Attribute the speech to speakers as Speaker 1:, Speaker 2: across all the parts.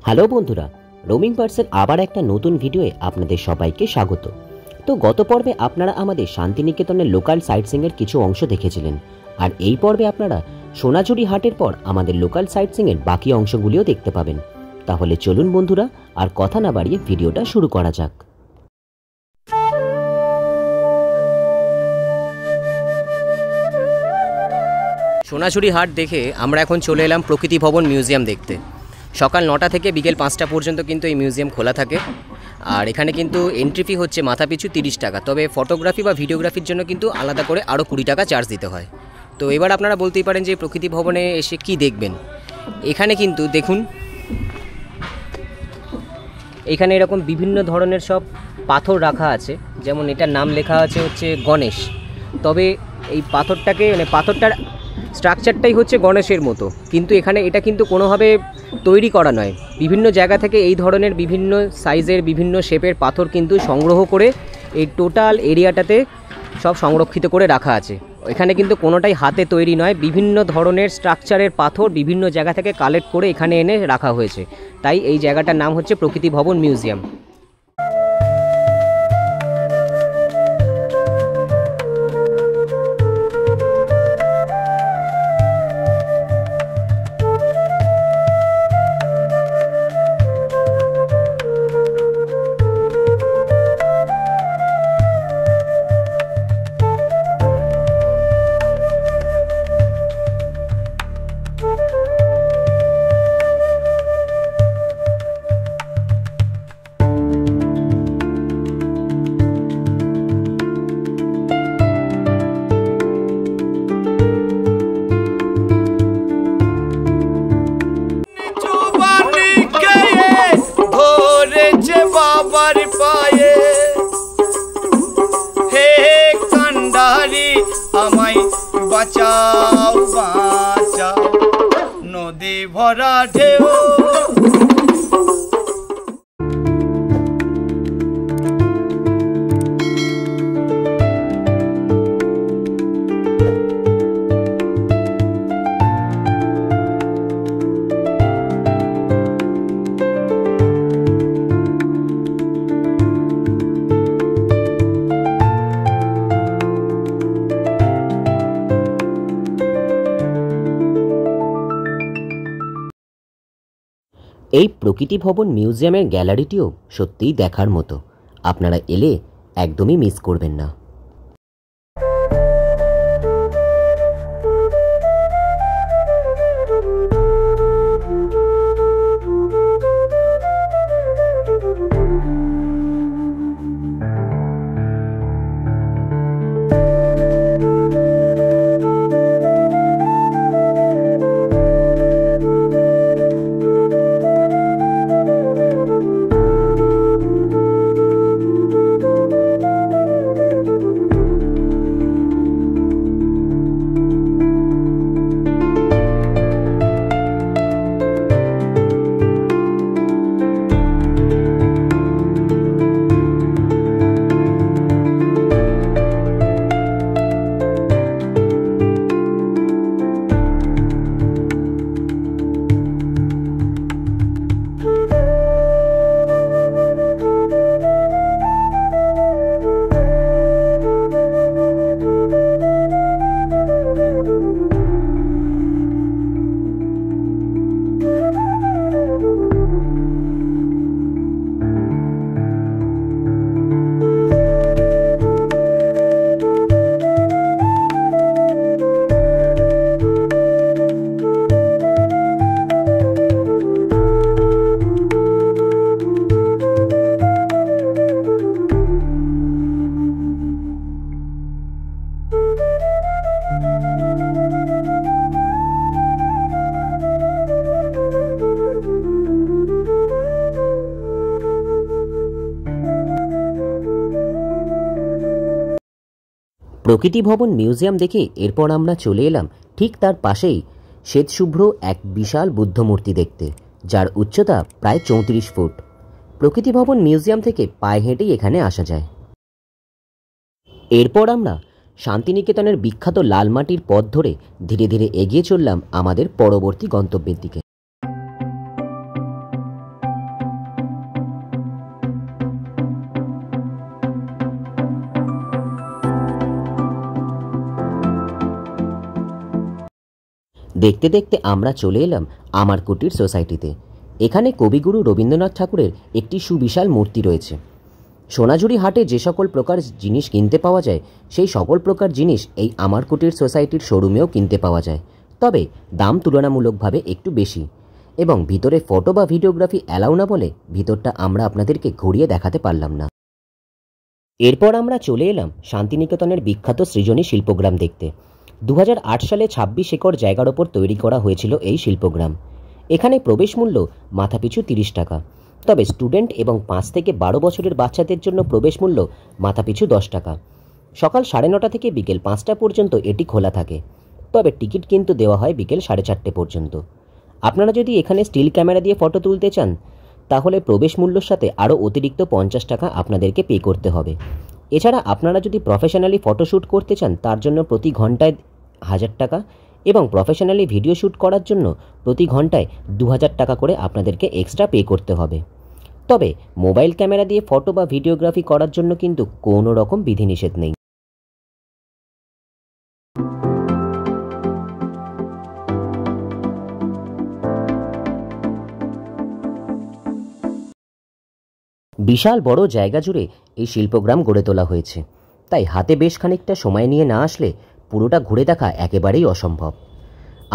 Speaker 1: Hello বন্ধুরা, roaming বার্ডসের আবার একটা নতুন ভিডিওয়ে আপনাদের সবাইকে স্বাগত। তো গত পর্বে আপনারা আমাদের শান্তিনিকেতনের লোকাল সাইট সিইংয়ের কিছু অংশ দেখেছিলেন, আর এই পর্বে আপনারা সোনাঝুরি হাটের পর আমাদের লোকাল সাইট সিইংয়ের বাকি অংশগুলিও দেখতে পাবেন। তাহলে চলুন বন্ধুরা, আর কথা না বাড়িয়ে ভিডিওটা শুরু করা যাক।
Speaker 2: সোনাঝুরি হাট দেখে আমরা এখন চলে এলাম প্রকৃতি ভবন মিউজিয়াম দেখতে। সকাল 9টা থেকে বিকেল 5টা পর্যন্ত কিন্তু এই মিউজিয়াম খোলা থাকে, আর এখানে কিন্তু এন্ট্রি ফি হচ্ছে মাথাপিছু 30 টাকা। তবে ফটোগ্রাফি বা ভিডিওগ্রাফির জন্য কিন্তু আলাদা করে আরও 20 টাকা চার্জ দিতে হয়। তো এবার আপনারা বলতেই পারেন যে প্রকৃতি ভবনে এসে কি দেখবেন। এখানে কিন্তু দেখুন, এখানে এরকম বিভিন্ন ধরনের সব পাথর রাখা আছে। যেমন এটার নাম লেখা আছে হচ্ছে গণেশ। তবে এই পাথরটাকে পাথরটার স্ট্রাকচারটাই হচ্ছে গণেশের মতো, কিন্তু এখানে এটা কিন্তু কোনোভাবে তৈরি করা নয়। বিভিন্ন জায়গা থেকে এই ধরনের বিভিন্ন সাইজের বিভিন্ন শেপের পাথর কিন্তু সংগ্রহ করে এই টোটাল এরিয়াটাতে সব সংরক্ষিত করে রাখা আছে। এখানে কিন্তু কোনোটাই হাতে তৈরি নয়, বিভিন্ন ধরনের স্ট্রাকচারের পাথর বিভিন্ন জায়গা থেকে কালেক্ট করে এখানে এনে রাখা হয়েছে। তাই এই জায়গাটার নাম হচ্ছে প্রকৃতি ভবন মিউজিয়াম।
Speaker 3: বাবার পায়ে হে কান্ডারি আমায় বাঁচাও বাঁচাও, নদী ভরা ঢেউ।
Speaker 1: এই প্রকৃতি ভবন মিউজিয়ামের গ্যালারিটিও সত্যিই দেখার মতো। আপনারা এলে একদমই মিস করবেন না। প্রকৃতি ভবন মিউজিয়াম দেখে এরপর আমরা চলে এলাম ঠিক তার পাশেই শ্বেতশুভ্র এক বিশাল বুদ্ধমূর্তি দেখতে, যার উচ্চতা প্রায় 34 ফুট। প্রকৃতি ভবন মিউজিয়াম থেকে পায়ে হেঁটেই এখানে আসা যায়। এরপর আমরা শান্তিনিকেতনের বিখ্যাত লাল মাটির পথ ধরে ধীরে ধীরে এগিয়ে চললাম আমাদের পরবর্তী গন্তব্যের দিকে। দেখতে দেখতে আমরা চলে এলাম আমার কুটির সোসাইটিতে। এখানে কবিগুরু রবীন্দ্রনাথ ঠাকুরের একটি সুবিশাল মূর্তি রয়েছে। সোনাঝুরি হাটে যে সকল প্রকার জিনিস কিনতে পাওয়া যায় সেই সকল প্রকার জিনিস এই আমার কুটির সোসাইটির শোরুমেও কিনতে পাওয়া যায়, তবে দাম তুলনামূলকভাবে একটু বেশি, এবং ভিতরে ফটো বা ভিডিওগ্রাফি অ্যালাউ না বলে ভিতরটা আমরা আপনাদেরকে ঘুরিয়ে দেখাতে পারলাম না। এরপর আমরা চলে এলাম শান্তিনিকেতনের বিখ্যাত সৃজনী শিল্পগ্রাম দেখতে। 2008 সালে 26 একর জায়গার ওপর তৈরি করা হয়েছিল এই শিল্পগ্রাম। এখানে প্রবেশ মূল্য মাথাপিছু 30 টাকা, তবে স্টুডেন্ট এবং 5 থেকে 12 বছরের বাচ্চাদের জন্য প্রবেশ মূল্য মাথাপিছু 10 টাকা। সকাল 9:30 থেকে বিকেল 5টা পর্যন্ত এটি খোলা থাকে, তবে টিকিট কিন্তু দেওয়া হয় বিকেল 4:30 পর্যন্ত। আপনারা যদি এখানে স্টিল ক্যামেরা দিয়ে ফটো তুলতে চান তাহলে প্রবেশ মূল্যের সাথে আরও অতিরিক্ত 50 টাকা আপনাদেরকে পে করতে হবে। এছাড়া আপনারা যদি প্রফেশনালি ফটোশ্যুট করতে চান তার জন্য প্রতি ঘন্টায় 1000 টাকা, এবং প্রফেশনালি ভিডিও শ্যুট করার জন্য প্রতি ঘন্টায় 2000 টাকা করে আপনাদেরকে এক্সট্রা পে করতে হবে। তবে মোবাইল ক্যামেরা দিয়ে ফটো বা ভিডিওগ্রাফি করার জন্য কিন্তু কোনো রকম বিধিনিষেধ নেই। বিশাল বড় জায়গা জুড়ে এই শিল্পগ্রাম গড়ে তোলা হয়েছে, তাই হাতে বেশ খানিকটা সময় নিয়ে না আসলে পুরোটা ঘুরে দেখা একেবারেই অসম্ভব।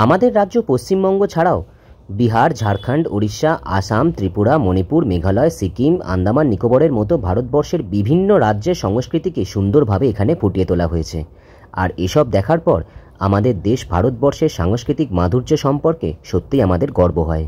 Speaker 1: আমাদের রাজ্য পশ্চিমবঙ্গ ছাড়াও বিহার, ঝাড়খণ্ড, উড়িষ্যা, আসাম, ত্রিপুরা, মণিপুর, মেঘালয়, সিকিম, আন্দামান নিকোবরের মতো ভারতবর্ষের বিভিন্ন রাজ্যের সংস্কৃতিকে সুন্দরভাবে এখানে ফুটিয়ে তোলা হয়েছে। আর এসব দেখার পর আমাদের দেশ ভারতবর্ষের সাংস্কৃতিক মাধুর্য সম্পর্কে সত্যিই আমাদের গর্ব হয়।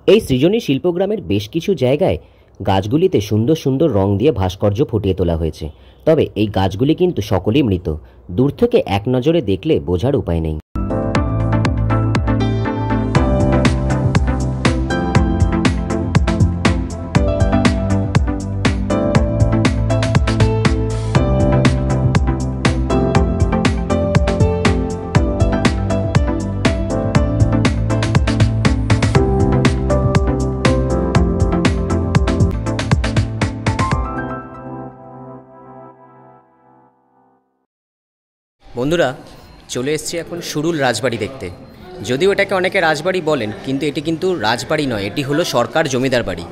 Speaker 1: এই সৃজনী শিল্পগ্রামের বেশ কিছু জায়গায় গাছগুলিতে সুন্দর সুন্দর রং দিয়ে ভাস্কর্য ফুটিয়ে তোলা হয়েছে, তবে এই গাছগুলি কিন্তু সকলেই মৃত। দূর থেকে এক নজরে দেখলে বোঝার উপায় নেই।
Speaker 2: বন্ধুরা চলে এসেছি এখন সুরুল রাজবাড়ি দেখতে। যদিও এটাকে অনেকে রাজবাড়ি বলেন, কিন্তু এটি কিন্তু রাজবাড়ি নয়, এটি হলো সরকার জমিদার বাড়ি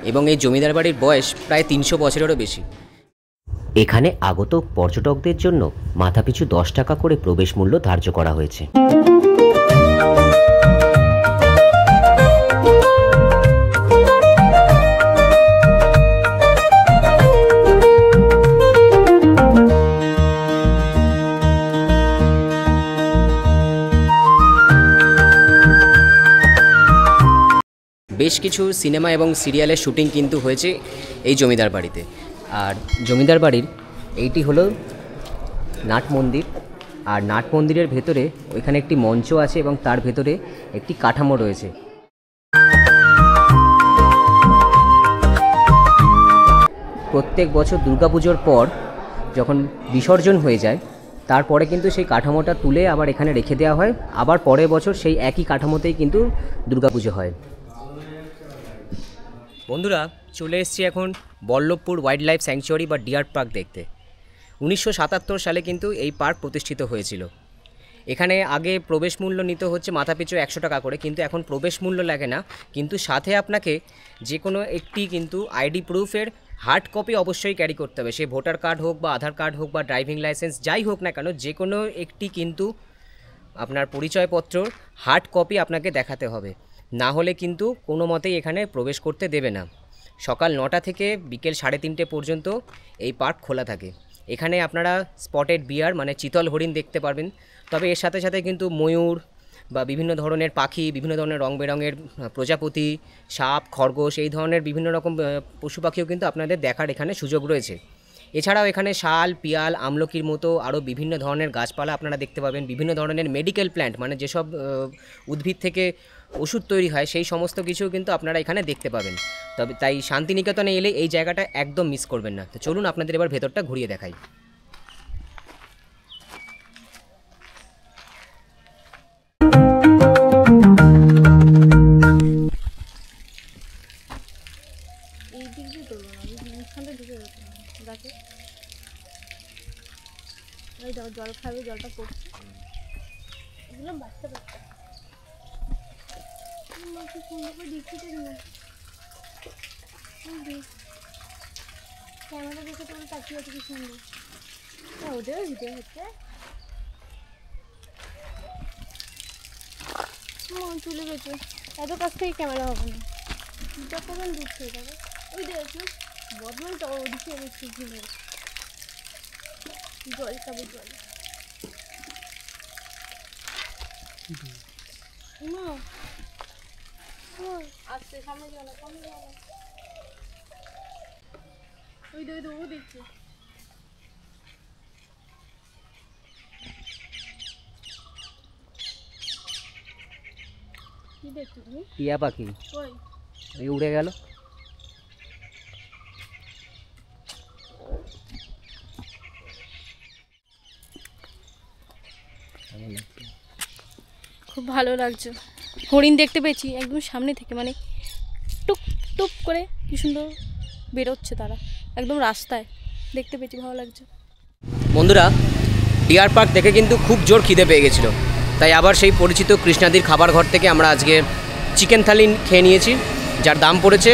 Speaker 2: এবং এই জমিদার বাড়ির বয়স প্রায় 300 বছরেরও বেশি।
Speaker 1: এখানে আগত পর্যটকদের জন্য মাথাপিছু 10 টাকা করে প্রবেশ মূল্য ধার্য করা হয়েছে।
Speaker 2: বেশ কিছু সিনেমা এবং সিরিয়ালের শুটিং কিন্তু হয়েছে এই জমিদার বাড়িতে। আর জমিদার বাড়ির এইটি হলো নাট মন্দির, আর নাট মন্দিরের ভেতরে ওইখানে একটি মঞ্চ আছে এবং তার ভেতরে একটি কাঠামো রয়েছে। প্রত্যেক বছর দুর্গাপুজোর পর যখন বিসর্জন হয়ে যায় তারপরে কিন্তু সেই কাঠামোটা তুলে আবার এখানে রেখে দেওয়া হয়, আবার পরের বছর সেই একই কাঠামোতেই কিন্তু দুর্গাপুজো হয়। বন্ধুরা চলে এসেছি এখন বল্লভপুর ওয়াইল্ড লাইফ স্যাংচুয়ারি বা ডিয়ার পার্ক দেখতে। 1977 সালে কিন্তু এই পার্ক প্রতিষ্ঠিত হয়েছিল। এখানে আগে প্রবেশ মূল্য নিত হচ্ছে মাথাপিছু 100 টাকা করে, কিন্তু এখন প্রবেশ মূল্য লাগে না, কিন্তু সাথে আপনাকে যে কোনো একটি কিন্তু আইডি প্রুফের হার্ড কপি অবশ্যই ক্যারি করতে হবে। সে ভোটার কার্ড হোক বা আধার কার্ড হোক বা ড্রাইভিং লাইসেন্স যাই হোক না কেন, যে কোনো একটি কিন্তু আপনার পরিচয়পত্রর হার্ড কপি আপনাকে দেখাতে হবে, না হলে কিন্তু কোনো মতেই এখানে প্রবেশ করতে দেবে না। সকাল 9টা থেকে বিকেল 3:30 পর্যন্ত এই পার্ক খোলা থাকে। এখানে আপনারা স্পটেড বিয়ার মানে চিতল হরিণ দেখতে পারবেন, তবে এর সাথে সাথে কিন্তু ময়ূর বা বিভিন্ন ধরনের পাখি, বিভিন্ন ধরনের রং বেরঙের প্রজাপতি, সাপ, খরগোশ, এই ধরনের বিভিন্ন রকম পশু পাখিও কিন্তু আপনাদের দেখার এখানে সুযোগ রয়েছে। এছাড়াও এখানে শাল, পিয়াল, আমলকির মতো আরও বিভিন্ন ধরনের গাছপালা আপনারা দেখতে পাবেন। বিভিন্ন ধরনের মেডিকেল প্ল্যান্ট মানে যেসব উদ্ভিদ থেকে ওষুধ তৈরি হয় সেই সমস্ত কিছু কিন্তু আপনারা এখানে দেখতে পাবেন। তবে তাই শান্তিনিকেতনে এলে এই জায়গাটা একদম মিস করবেন না। তো চলুন আপনাদের এবার ভেতরটা ঘুরিয়ে দেখাই।
Speaker 4: এই দিক দিয়ে তুলবো না, এইখানটা ঢুকে গেছে গাছে। ওই দেখো জল খাবে, জলটা পড়ছে। এগুলো বাচ্চা বাচ্চা মাকে সুন্দর করে দিচ্ছি তো না। ক্যামেরা দেখে তোমার তাকিয়ে আছে কি সুন্দর। ওদেরও ভিডিও হচ্ছে, চলে গেছে। এত কাছ থেকে ক্যামেরা হবে না, যখন দিচ্ছে যাবে। ওই দেখো বদমানটা ওদিকে গেছে, জল খাবে জল। না আসছে সামনে যাও না, সামনে যাও না। ওই দেখো ও দেখছে। কি দেখছো তুমি?
Speaker 2: টিয়া পাখি
Speaker 4: ওই
Speaker 2: ওই উড়ে গেল।
Speaker 4: খুব ভালো লাগছে, হরিণ দেখতে পেয়েছি একদম সামনে থেকে, মানে টুক টুক করে কি সুন্দর বেরোচ্ছে তারা একদম রাস্তায়, দেখতে পেয়েছি, ভালো লাগছে।
Speaker 2: বন্ধুরা ডিয়ার পার্ক দেখে কিন্তু খুব জোর খিদে পেয়ে গেছিলো, তাই আবার সেই পরিচিত কৃষ্ণাদির খাবার ঘর থেকে আমরা আজকে চিকেন থালি খেয়ে নিয়েছি, যার দাম পড়েছে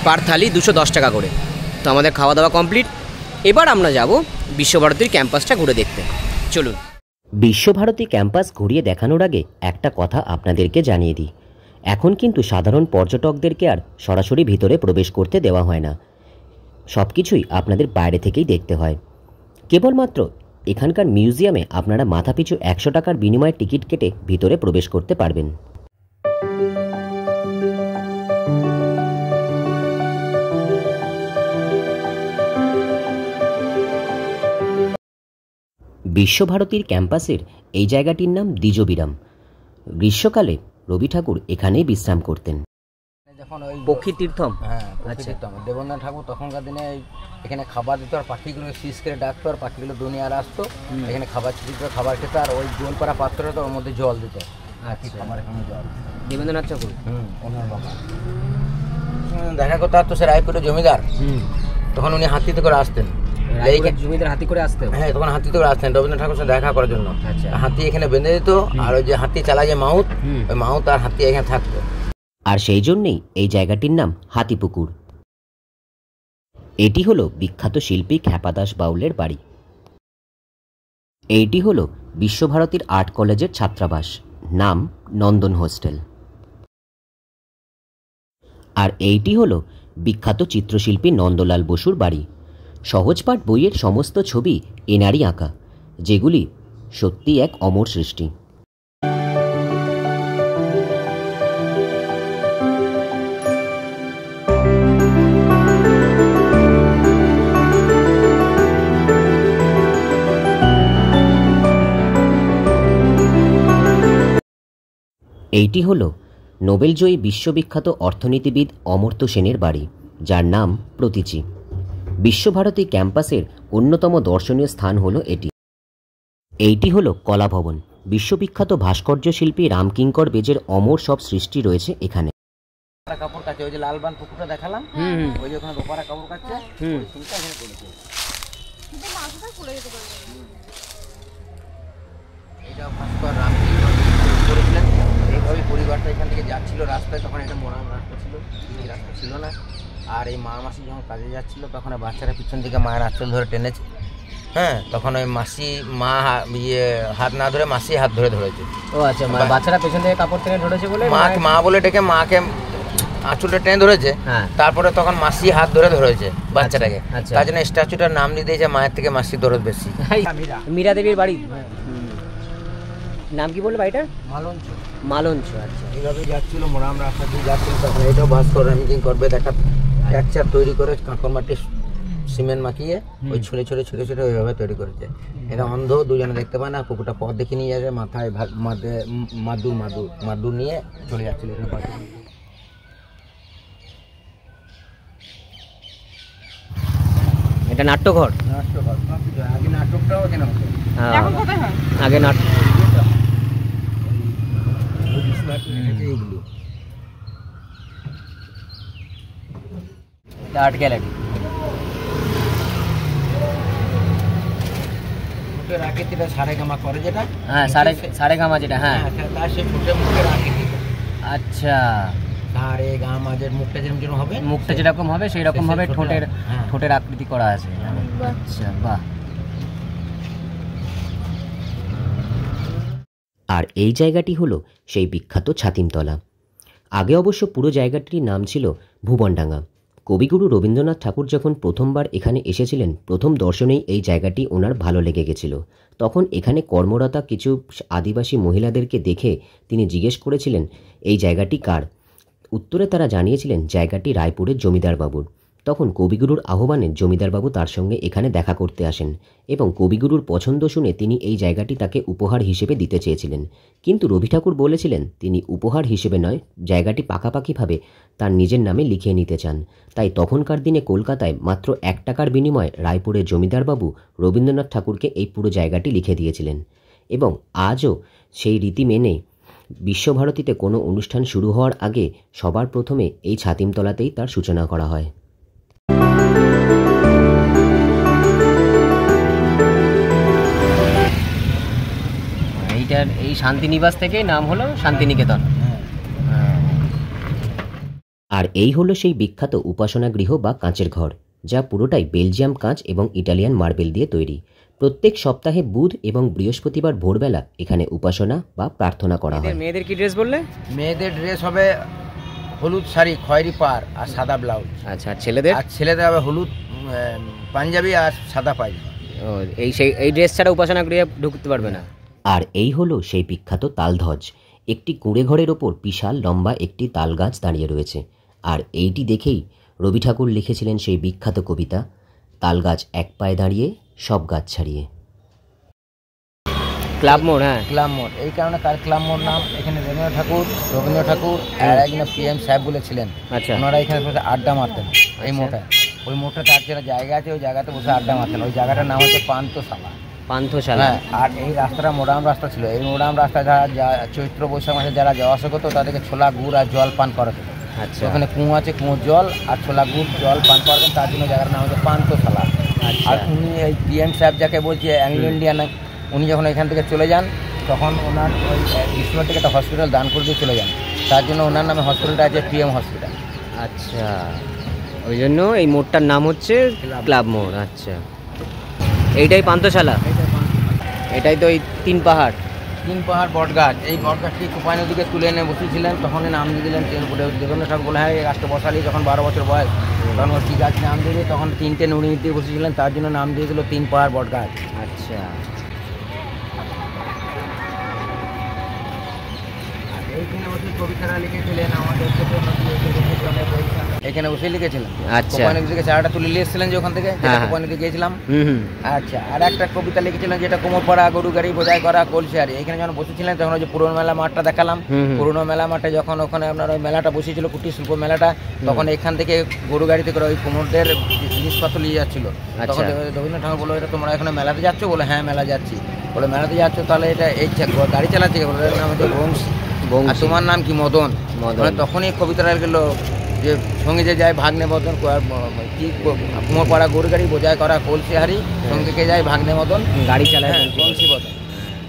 Speaker 2: পার থালি 210 টাকা করে। তো আমাদের খাওয়া দাওয়া কমপ্লিট। এবার আমরা যাব বিশ্বভারতীর ক্যাম্পাসটা ঘুরে দেখতে। চলুন।
Speaker 1: বিশ্বভারতী ক্যাম্পাস ঘুরিয়ে দেখানোর আগে একটা কথা আপনাদেরকে জানিয়ে দিই, এখন কিন্তু সাধারণ পর্যটকদেরকে আর সরাসরি ভিতরে প্রবেশ করতে দেওয়া হয় না, সব কিছুই আপনাদের বাইরে থেকেই দেখতে হয়। কেবলমাত্র এখানকার মিউজিয়ামে আপনারা মাথাপিছু 100 টাকার বিনিময়ে টিকিট কেটে ভিতরে প্রবেশ করতে পারবেন। বিশ্বভারতীর ক্যাম্পাসের এই জায়গাটির নাম দ্বিজবিরাম। গ্রীষ্মকালে রবি ঠাকুর এখানেই বিশ্রাম করতেন।
Speaker 5: যখন ওই
Speaker 2: পক্ষী তীর্থম,
Speaker 5: হ্যাঁ
Speaker 2: আচ্ছা,
Speaker 5: দেবেন্দ্রনাথ ঠাকুর তখনকার দিনে এখানে খাবার দিত, আর পাখিগুলো শীষ করে ডাকতো, আর পাখিগুলো দুনিয়ার আসতো, এখানে খাবার দিত, খাবার খেত, আর ওই গোল করা পাত্রটা তো ওর মধ্যে জল দিত, খাবার এখানে জল।
Speaker 2: দেবেন্দ্রনাথ ঠাকুর
Speaker 5: ওনার বাবা দেখা করতে আসতো, সে রায়পুরের জমিদার, তখন উনি হাতিতে করে আসতেন,
Speaker 2: রায়পুরের জমিদার হাতি করে আসতে?
Speaker 5: হ্যাঁ, তখন হাতি করে আসতেন রবীন্দ্রনাথ ঠাকুরের সাথে দেখা করার জন্য।
Speaker 2: আচ্ছা।
Speaker 5: হাতি এখানে বেঁধে দিত, আর ওই যে হাতি চালায় যে মাউত, ওই মাউত আর হাতি এখানে থাকতো।
Speaker 1: আর সেই জন্যেই এই জায়গাটির নাম হাতিপুকুর। এটি হলো বিখ্যাত শিল্পী খ্যাপাদাস বাউলের বাড়ি। এইটি হলো বিশ্বভারতীর আর্ট কলেজের ছাত্রাবাস, নাম নন্দন হোস্টেল। আর এইটি হলো বিখ্যাত চিত্রশিল্পী নন্দলাল বসুর বাড়ি। সহজপাঠ বইয়ের সমস্ত ছবি এনারই আঁকা, যেগুলি সত্যি এক অমর সৃষ্টি। এইটি হলো নোবেলজয়ী বিশ্ববিখ্যাত অর্থনীতিবিদ অমর্ত্য সেনের বাড়ি, যার নাম প্রতীচী। বিশ্বভারতী ক্যাম্পাসের অন্যতম দর্শনীয় স্থান হলো এটি। এইটি হলো কলাভবন। বিশ্ববিখ্যাত ভাস্কর্য শিল্পী রামকিঙ্কর বেজের অমর সব সৃষ্টি রয়েছে এখানে।
Speaker 5: কাপড় কাছে ওই যে লালবান পুকুরটা দেখালাম, ওই যে ওখানে রোপারা কাপড় কাছে, ওই সিনটা এখানে করেছে। এটা ভাস্কর রামকিঙ্কর করেছিলেন। এইভাবে পরিবারটা এখান থেকে যাচ্ছিল রাস্তায়, তখন একটা মোড়াম রাস্তা ছিল, এই রাস্তা ছিল না। আর এই মা মাসি যখন কাজে যাচ্ছিল, তখন বাচ্চারা পিছন দিকে মায়ের আঁচল ধরে টেনেছে। হ্যাঁ, তখন ওই মাসি মা হাত না ধরে মাসি হাত ধরে ধরেছে।
Speaker 2: ও আচ্ছা, বাচ্চারা পেছন থেকে কাপড় টেনে ধরেছে বলে
Speaker 5: মা বলে ডেকে মাকে আঁচলটা টেনে ধরেছে। তারপরে তখন মাসি হাত ধরে ধরেছে বাচ্চাটাকে। তার জন্য স্ট্যাচুটার নাম দিয়ে দিয়েছে মায়ের থেকে মাসির দরদ বেশি।
Speaker 2: মীরা দেবীর বাড়ি নাম কি বললো বাড়িটার?
Speaker 5: মালঞ্চ।
Speaker 2: মালঞ্চ, আচ্ছা।
Speaker 5: এইভাবে যাচ্ছিল মোরাম রাস্তা দিয়ে যাচ্ছিল, তখন এটাও ভাস্কর রামকিঙ্কর করবে দেখা ট্যাকচার তৈরি করে কাঁকর মাটি সিমেন্ট মাখিয়ে ওই ছুঁড়ে ছুঁড়ে ছুঁড়ে ছুঁড়ে ওইভাবে তৈরি করেছে। এটা অন্ধ, দুজনে দেখতে পায় না। কুকুরটা পথ দেখে নিয়ে যাবে, মাথায় মাদুর নিয়ে চলে যাচ্ছিল।
Speaker 2: এটা নাট্যঘর।
Speaker 5: আগে নাটকটাও এখানে হতো।
Speaker 2: আগে নাটক আর্ট গ্যালারি।
Speaker 5: আকৃতিটা সারেগামা করে যেটা,
Speaker 2: হ্যাঁ সারেগামা যেটা, হ্যাঁ
Speaker 5: তার সেই মুখের আকৃতি।
Speaker 2: আচ্ছা,
Speaker 5: সারে গামা যে মুখটা যেরকম হবে,
Speaker 2: মুখটা যেরকম হবে সেই রকম ভাবে ঠোঁটের আকৃতি করা আছে। আচ্ছা, বাহ।
Speaker 1: আর এই জায়গাটি হলো সেই বিখ্যাত ছাতিমতলা। আগে অবশ্য পুরো জায়গাটির নাম ছিল ভুবনডাঙ্গা। কবিগুরু রবীন্দ্রনাথ ঠাকুর যখন প্রথমবার এখানে এসেছিলেন, প্রথম দর্শনেই এই জায়গাটি ওনার ভালো লেগে গেছিল। তখন এখানে কর্মরতা কিছু আদিবাসী মহিলাদেরকে দেখে তিনি জিজ্ঞেস করেছিলেন এই জায়গাটি কার। উত্তরে তারা জানিয়েছিলেন জায়গাটি রায়পুরের জমিদার বাবুর। তখন কবিগুরুর আহ্বানে জমিদারবাবু তার সঙ্গে এখানে দেখা করতে আসেন এবং কবিগুরুর পছন্দ শুনে তিনি এই জায়গাটি তাকে উপহার হিসেবে দিতে চেয়েছিলেন। কিন্তু রবি ঠাকুর বলেছিলেন তিনি উপহার হিসেবে নয়, জায়গাটি পাকাপাকিভাবে তার নিজের নামে লিখিয়ে নিতে চান। তাই তখনকার দিনে কলকাতায় মাত্র 1 টাকার বিনিময়ে রায়পুরের জমিদারবাবু রবীন্দ্রনাথ ঠাকুরকে এই পুরো জায়গাটি লিখে দিয়েছিলেন। এবং আজও সেই রীতি মেনে বিশ্বভারতীতে কোনো অনুষ্ঠান শুরু হওয়ার আগে সবার প্রথমে এই ছাতিমতলাতেই তার সূচনা করা হয়।
Speaker 2: এই শান্তিনিবাস থেকেই নাম হলো শান্তিনিকেতন।
Speaker 1: আর এই হলো সেই বিখ্যাত উপাসনা গৃহ বা কাঁচের ঘর, যা পুরোটাই বেলজিয়াম কাঁচ এবং ইটালিয়ান মার্বেল দিয়ে তৈরি। প্রত্যেক সপ্তাহে বুধ এবং বৃহস্পতিবার ভোরবেলা এখানে উপাসনা বা প্রার্থনা করা হয়।
Speaker 2: মেয়েদের কি ড্রেস বললে?
Speaker 5: মেয়েদের ড্রেস হবে হলুদ শাড়ি, খয়েরি পাড় আর সাদা ব্লাউজ।
Speaker 2: আচ্ছা, আর ছেলেদের? আর
Speaker 5: ছেলেদের হবে হলুদ পাঞ্জাবি আর সাদা পায়জামা।
Speaker 2: এই ড্রেস ছাড়া উপাসনা গৃহে ঢুকতে পারবে না।
Speaker 1: আর এই হলো সেই বিখ্যাত তালধ্বজ। একটি কুঁড়ে ঘরের ওপর বিশাল লম্বা একটি তাল গাছ দাঁড়িয়ে রয়েছে। আর এইটি দেখেই রবি ঠাকুর লিখেছিলেন সেই বিখ্যাত কবিতা, তাল গাছ এক পায়ে দাঁড়িয়ে সব গাছ ছাড়িয়ে।
Speaker 2: ক্লাব মোড়, হ্যাঁ
Speaker 5: ক্লাব মোড়। এই কারণে কার ক্লাব মোড় নাম। এখানে রবীন্দ্র ঠাকুর আর একজন PM সাহেব বলেছিলেন। আচ্ছা, ওনারা এখানে বসে আড্ডা মারতেন এই মোড়টায়। ওই মোড়টা তার যেটা জায়গা আছে ওই জায়গাতে বসে আড্ডা মারতেন। ওই জায়গাটার নাম হচ্ছে পান্থশালা।
Speaker 2: পান্থশালা।
Speaker 5: আর এই রাস্তাটা মোরাম রাস্তা ছিল। এই মোরাম রাস্তায় যারা চৈত্র বৈশাখ মাসে যারা যাওয়া আসা করতো তাদেরকে ছোলা গুড় আর জল পান করাতো। আচ্ছা, ওখানে কুঁয়ো আছে, কুঁয়োর জল আর ছোলা গুড় জল পান করাতেন। তার জন্য জায়গাটার নাম হচ্ছে পান্থশালা।
Speaker 2: আচ্ছা।
Speaker 5: আর উনি এই পিএম সাহেব যাকে বলছে অ্যাংলো ইন্ডিয়ান, উনি যখন এখান থেকে চলে যান তখন ওনার ওই বিষ্ণুপুর থেকে একটা হসপিটাল দান করে দিয়ে চলে যান, তার জন্য ওনার নামে হসপিটালটা আছে পিএম হসপিটাল।
Speaker 2: আচ্ছা, ওই জন্য এই মোড়টার নাম হচ্ছে ক্লাব মোড়। আচ্ছা, এইটাই পান্থশালা, এটাই তো ওই 3 পাহাড়
Speaker 5: বট গাছ। এই বট গাছটি কোপাই নদীকে তুলে এনে বসিয়েছিলেন, তখন নাম দিয়ে দিলেন দেবেন্দ্র ঠাকুর বলে হ্যাঁ এই গাছটা বসালি যখন 12 বছর বয়স, তখন ওই গাছ নাম দিয়ে তখন 3টে নুড়ি দিয়ে বসিয়েছিলেন, তার জন্য নাম দিয়ে দিল 3 পাহাড় বট গাছ।
Speaker 2: আচ্ছা,
Speaker 5: এইখানে বসে কবিতারা লিখেছিলেন আমাদের এখানে বসে লিখেছিলেন।
Speaker 2: আচ্ছা,
Speaker 5: কোপাই নদী থেকে চারাটা তুলে নিয়ে এসেছিলেন যে ওখান থেকে, কোপাই নদী গিয়েছিলাম। আচ্ছা, আর একটা কবিতা লিখেছিলেন যেটা কোমরপাড়া গরু গাড়ি বোঝাই করা কলসিয়ারি। এখানে যখন বসেছিলেন তখন ওই যে পুরনো মেলা মাঠটা দেখালাম, পুরনো মেলা মাঠে যখন ওখানে আপনার ওই মেলাটা বসেছিল কুটির শিল্প মেলাটা, তখন এখান থেকে গরু গাড়িতে করে ওই কুমোরদের জিনিসপত্র নিয়ে যাচ্ছিল। তখন রবীন্দ্র ঠাকুর বললো এটা তোমরা এখানে মেলাতে যাচ্ছ? বলে হ্যাঁ মেলা যাচ্ছি। বলে মেলাতে যাচ্ছ তাহলে এটা এই গাড়ি চালাচ্ছে, বলে নাম হচ্ছে বংশী, আর তোমার নাম কি? মদন। মানে তখনই কবিতাটা গেলো যে সঙ্গে যে যায় ভাগ্নে মদন, কি কুমোরপাড়া গরু গাড়ি বোঝাই করা কলসিহারি, সঙ্গে কে যায় ভাগ্নে মদন,
Speaker 2: গাড়ি চালায়
Speaker 5: বংশী মদন।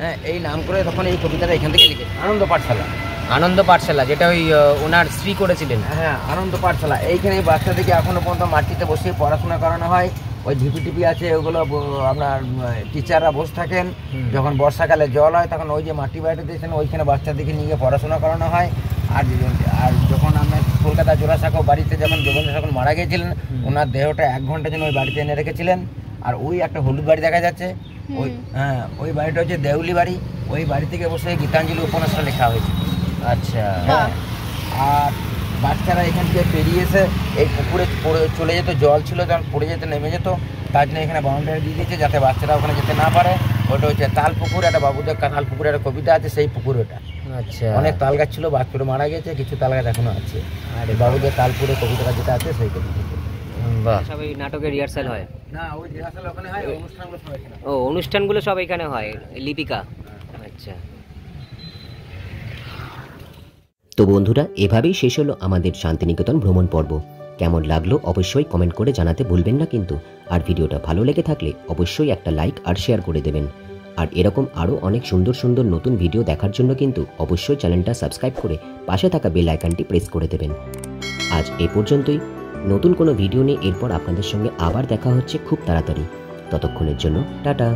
Speaker 5: হ্যাঁ, এই নাম করে তখন এই কবিতাটা এখান থেকে লিখেছে। আনন্দ পাঠশালা,
Speaker 2: আনন্দ পাঠশালা যেটা ওই ওনার স্ত্রী করেছিলেন।
Speaker 5: হ্যাঁ, আনন্দ পাঠশালা। এইখানে বাচ্চাদেরকে এখনো পর্যন্ত মাটিতে বসে পড়াশোনা করানো হয়। ওই ঢিপি আছে ওগুলো আপনার টিচাররা বসে থাকেন, যখন বর্ষাকালে জল হয় তখন ওই যে মাটি বাড়িতে দিয়েছেন ওইখানে বাচ্চাদেরকে নিয়ে পড়াশোনা করানো হয়। আর যখন আপনার কলকাতা জোড়াসাঁকো বাড়িতে যখন দেবেন্দ্র ঠাকুর মারা গিয়েছিলেন, ওনার দেহটা 1 ঘন্টার জন্য ওই বাড়িতে এনে রেখেছিলেন। আর ওই একটা হলুদ বাড়ি দেখা যাচ্ছে, ওই হ্যাঁ ওই বাড়িটা হচ্ছে দেউলি বাড়ি। ওই বাড়ি থেকে বসে গীতাঞ্জলি উপন্যাসটা লেখা হয়েছে।
Speaker 2: আচ্ছা,
Speaker 5: হ্যাঁ, আর বাচ্চারা এখান থেকে পেরিয়ে এসে এই পুকুরে চলে যেত, জল ছিল যখন পড়ে যেত নেমে যেত, তার জন্য এখানে বাউন্ডারি দিয়ে দিয়েছে যাতে বাচ্চারা ওখানে যেতে না পারে। ওটা হচ্ছে তাল পুকুর, একটা বাবুদের তাল পুকুরের একটা কবিতা আছে, সেই পুকুর ওটা।
Speaker 2: আচ্ছা,
Speaker 5: অনেক তাল গাছ ছিল, বাচ্চারা মারা গেছে, কিছু তাল গাছ এখনো আছে। আর বাবুদের তালপুরে কবিতাটা যেটা আছে সেই কবিতা।
Speaker 2: বাহ, সব এই নাটকের রিহার্সাল হয়
Speaker 5: না? ওই রিহার্সাল ওখানে হয়, অনুষ্ঠানগুলো সব এখানে।
Speaker 2: ও, অনুষ্ঠানগুলো সব এখানে হয়, লিপিকা। আচ্ছা,
Speaker 1: তো বন্ধুরা, এভাবেই শেষ হলো আমাদের শান্তিনিকেতন ভ্রমণ পর্ব। কেমন লাগলো অবশ্যই কমেন্ট করে জানাতে ভুলবেন না কিন্তু। আর ভিডিওটা ভালো লেগে থাকলে অবশ্যই একটা লাইক আর শেয়ার করে দেবেন। আর এরকম আরও অনেক সুন্দর সুন্দর নতুন ভিডিও দেখার জন্য কিন্তু অবশ্যই চ্যানেলটা সাবস্ক্রাইব করে পাশে থাকা বেল আইকনটি প্রেস করে দেবেন। আজ এই পর্যন্তই। নতুন কোনো ভিডিও নিয়ে এরপর আপনাদের সঙ্গে আবার দেখা হচ্ছে খুব তাড়াতাড়ি। ততক্ষণের জন্য টাটা।